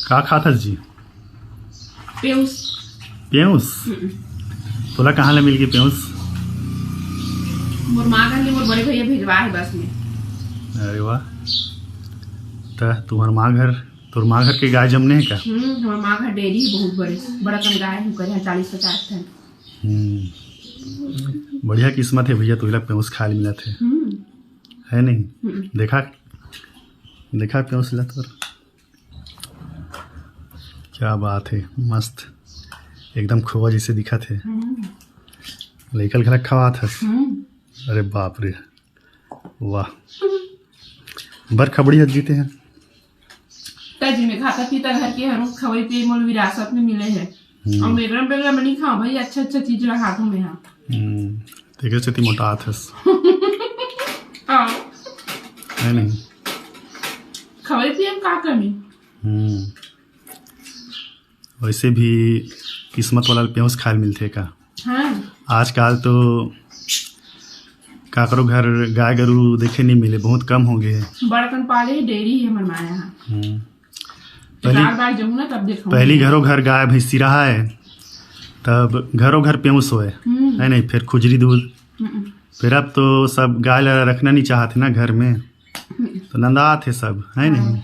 का खाथस जी? पेउस। पेउस? तोला कहाँ ले मिल गई पेउस? मोर माँ घर ले मोर बड़े भैया भेजवा है बस में। अरे वाह, तो तोर माँ घर के गाय जमने है का? हमार माँ घर डेयरी है बहुत बड़ा कन गाय है, करे 40-50 ठन। बढ़िया किस्मत है भैया, तो पेउस खाए मिला थे है नहीं? देखा पेउस ला तोर, क्या बात है, मस्त एकदम खोआ जैसे दिखा थे। लेकल खलक खवा था। अरे बाप रे, वाह, बर खबड़ी हज जीते हैं। ताजी में खाता पीता घर के हरों खवई पे मोल विरासत में मिले है। और मेगरम बेगरम नहीं खाओ भाई, अच्छा चीज ला खातू में। हाँ देखे से ती मोटा थस है नहीं? खवई पिए का कमी। वैसे भी किस्मत वाला पेउस खाए मिलते का। हाँ। आजकल तो काकरो घर गाय गरू देखे नहीं मिले, बहुत कम हो गए। बड़कन पाले डेयरी है हमारे माँ यहाँ। बार जाऊँ ना तब देखूँ। पहली घरों घर गाय भैंसी रहा है, तब घरों घर पेउस होए है नहीं, फिर खुजरी दूध। फिर अब तो सब गाय रखना नहीं चाहते ना घर में, तो नंदा थे सब है नहीं।